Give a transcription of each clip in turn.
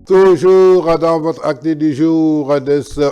Toujours dans votre acte du jour de ce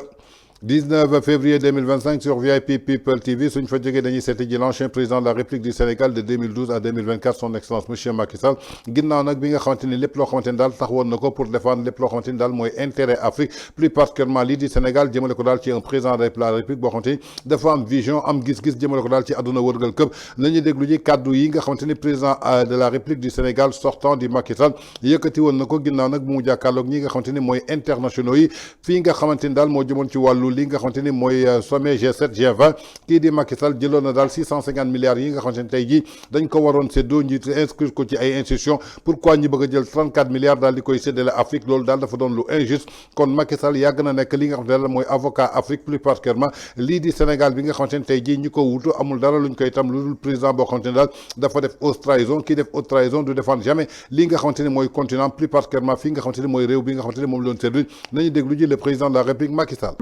19 février 2025 sur VIP People TV suñ fa jógee dañuy seeti ji l'ancien président de la République du Sénégal de 2012 à 2024 son excellence monsieur Macky Sall ginnaaw nag bi nga xamante ni lépp loo xamante ni daal taxawoon na ko pour défendre lépp loo xamante ni daal mooy intérêt Afrique plus particulièrement lii di Sénégal jëmale ko daal ci un président de la République boo xamante ni dafa am vision am gis-gis jëmale ko daal ci àdduna wërgal këpp nañu déglu ji kàddu yi nga xamante ni président de la République du Sénégal sortant di Macky Sall yëkkati woon na ko ginnaaw nag bu mu jàkkaarloog ñi nga xamante ni mooy internationaux yi fii nga xamante ni daal moo jëmoon ci wàllu li nga xamante ni mooy sommet G7 G20 kii di Macky Sall jëloon na daal 650 milliards yi nga xamante ni tey jii dañ ko waroon séddoo njiit inscrire ko ci ay institutions pourquoi ñi bëgg a jël 34 milliards daal di koy séddale Afrique loolu daal dafa doon lu injuste kon Macky Sall yàgg na nekk li nga xamante ne mooy avocat Afrique plus particulièrement lii di Sénégal bi nga xamante ni tey jii ñi ko wutu amul dara luñ koy tam lu dul président boo xamante ni daal dafa def haute trahison kii def haute trahison du défendre jamais li nga xamante ni mooy continent plus particulièrement fii nga xamante ni mooy réew bi nga xamante ni moom la doon servir nañu déglu ji le président de la République Macky Sall.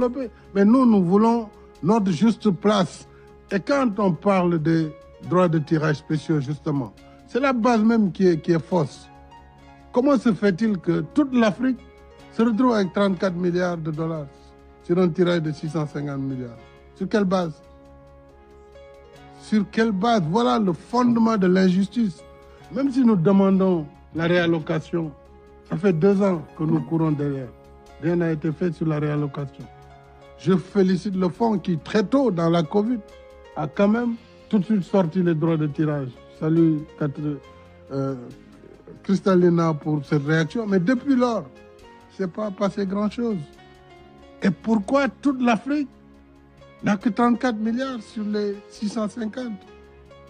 Mais nous voulons notre juste place. Et quand on parle des droits de tirage spéciaux, justement, c'est la base même qui est fausse. Comment se fait-il que toute l'Afrique se retrouve avec 34 milliards de dollars sur un tirage de 650 milliards? Sur quelle base? Sur quelle base? Voilà le fondement de l'injustice. Même si nous demandons la réallocation, ça fait 2 ans que nous courons derrière. Rien n'a été fait sur la réallocation. Je félicite le fonds qui, très tôt dans la Covid, a quand même tout de suite sorti les droits de tirage. Salut Kristalina pour cette réaction. Mais depuis lors, il ne s'est pas passé grand-chose. Et pourquoi toute l'Afrique n'a que 34 milliards sur les 650?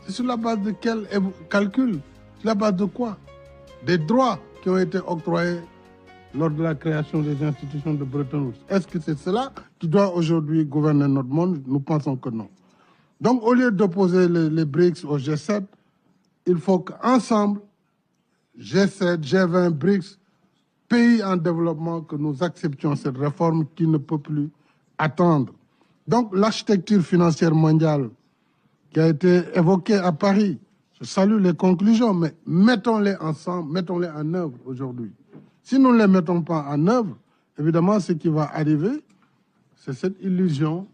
C'est sur la base de quel calcul? Sur la base de quoi? Des droits qui ont été octroyés lors de la création des institutions de Bretton Woods. Est-ce que c'est cela qui doit aujourd'hui gouverner notre monde? Nous pensons que non. Donc, au lieu d'opposer les BRICS au G7, il faut qu'ensemble, G7, G20, BRICS, pays en développement, que nous acceptions cette réforme qui ne peut plus attendre. Donc, l'architecture financière mondiale qui a été évoquée à Paris, je salue les conclusions, mais mettons-les ensemble, mettons-les en œuvre aujourd'hui. Si nous ne les mettons pas en œuvre, évidemment, ce qui va arriver, c'est cette illusion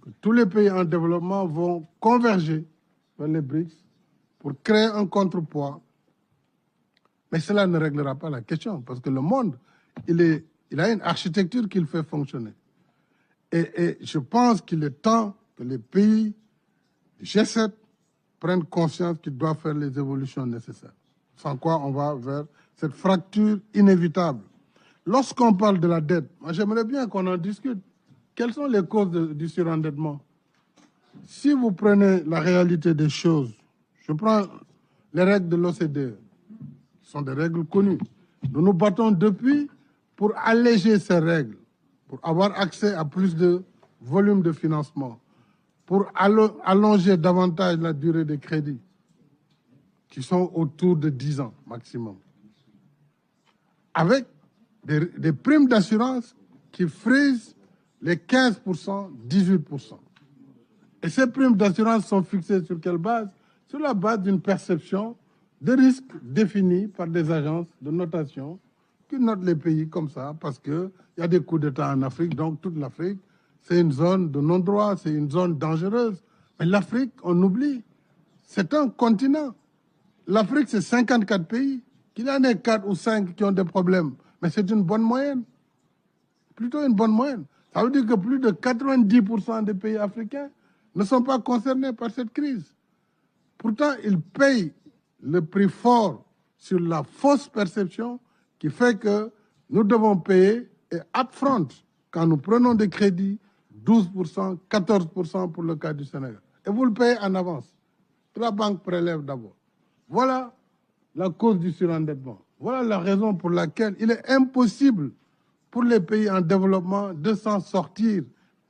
que tous les pays en développement vont converger vers les BRICS pour créer un contrepoids. Mais cela ne réglera pas la question, parce que le monde, il a une architecture qu'il fait fonctionner. Et je pense qu'il est temps que les pays du G7 prennent conscience qu'ils doivent faire les évolutions nécessaires. Sans quoi on va vers cette fracture inévitable. Lorsqu'on parle de la dette, moi j'aimerais bien qu'on en discute. Quelles sont les causes du surendettement? Si vous prenez la réalité des choses, je prends les règles de l'OCDE, ce sont des règles connues. Nous nous battons depuis pour alléger ces règles, pour avoir accès à plus de volume de financement, pour allonger davantage la durée des crédits, qui sont autour de 10 ans maximum, avec des primes d'assurance qui frisent les 15%, 18%. Et ces primes d'assurance sont fixées sur quelle base? Sur la base d'une perception de risque définie par des agences de notation qui notent les pays comme ça, parce qu'il y a des coups d'État en Afrique, donc toute l'Afrique, c'est une zone de non-droit, c'est une zone dangereuse. Mais l'Afrique, on oublie, c'est un continent. L'Afrique, c'est 54 pays. Qu'il y en ait 4 ou 5 qui ont des problèmes, mais c'est une bonne moyenne. Plutôt une bonne moyenne. Ça veut dire que plus de 90% des pays africains ne sont pas concernés par cette crise. Pourtant, ils payent le prix fort sur la fausse perception qui fait que nous devons payer et upfront, quand nous prenons des crédits, 12%, 14% pour le cas du Sénégal. Et vous le payez en avance. La banque prélève d'abord. Voilà la cause du surendettement. Voilà la raison pour laquelle il est impossible pour les pays en développement de s'en sortir,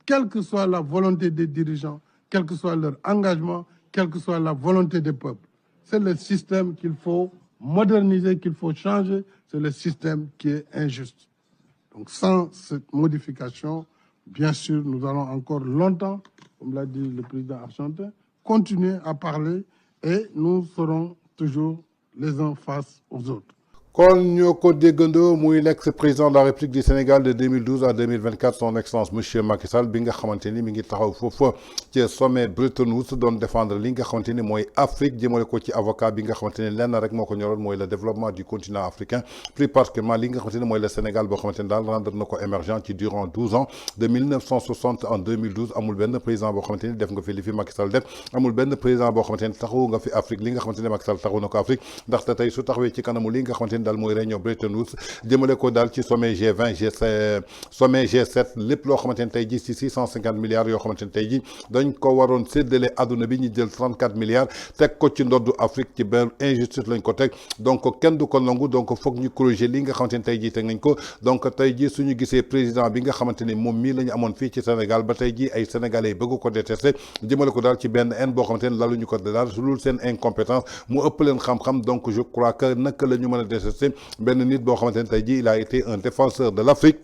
quelle que soit la volonté des dirigeants, quel que soit leur engagement, quelle que soit la volonté des peuples. C'est le système qu'il faut moderniser, qu'il faut changer. C'est le système qui est injuste. Donc sans cette modification, bien sûr, nous allons encore longtemps, comme l'a dit le président argentin, continuer à parler et nous serons toujours les uns face aux autres. kon ñoo ko déggandoo muy l'ex-président de la République du Sénégal de 2012 à 2024 son excellence monsieur Macky Sall bi nga xamante ni mi ngi taxaw foofu ci sommet Bretton Woods doon défendre li nga xamante ni mooy Afrique jëmale ko ci avocat bi nga xamante ni lenn rek moo ko ñoroon mooy le développement du continent africain plus particulièrement li nga xamante ni mooy le Sénégal boo xamante ni daal rendre na ko émergent ci durant 12 ans de 1960 en 2012 amul benn président boo xamante ni def nga fi li fi Macky Sall def amul benn président boo xamante ni taxawu nga fi Afrique li nga xamante ni Macky Sall taxawu na ko Afrique ndaxte tey su taxawee ci kanamu li nga xamante ni daal mooy réunion Bretton Woods jëmale ko daal ci sommet G20 G7 sommet G7 lépp loo xamante ni tey ji ci 650 milliards yoo xamante ni tey ji dañ ko waroon séddale àdduna bi ñu jël 34 milliards teg ko ci ndoddu Afrique ci benn injustice lañ ko teg donc kenn du ko nangu donc foog ñu corriger li nga xamante ni tey ji teg nañ ko donc tey ji suñu gisee président bi nga xamante ni moom mii la ñu amoon fii ci Sénégal ba tey ji ay sénégalais bëgg ko détester jëmale ko daal ci benn haine boo xamante ni laluñu ko daal su dul seen incompétence mu ëpp leen xam-xam donc je crois que naka la ñu mën a détester benn nit boo xamante ni tey jii il a été un défenseur de l'Afrique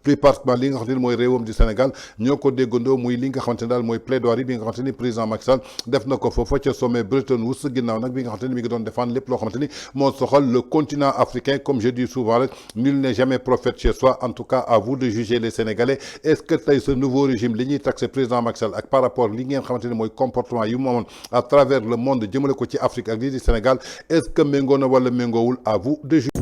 plus particulièrement li nga xamante ni mooy réewam du Sénégal ñoo ko déggandoo muy li nga xamante ni daal mooy plaidoirie bi nga xamante ni président Macky Sall def na ko foofa ca sommet Bretton Woods ginnaaw nag bi nga xamante ni mi ngi doon défendre lépp loo xamante ni moo soxal le continent africain comme je dis souvent rek nul n'est jamais prophète chez soi en tout cas à vous de juger les Sénégalais est-ce que tey ce nouveau régime li ñuy taxé président Macky Sall ak par rapport li ngeen xamante ni mooy comportement yu mu amoon à travers le monde jëmale ko ci Afrique ak lii di Sénégal est-ce que méngoo na wala méngoowul à vous de juger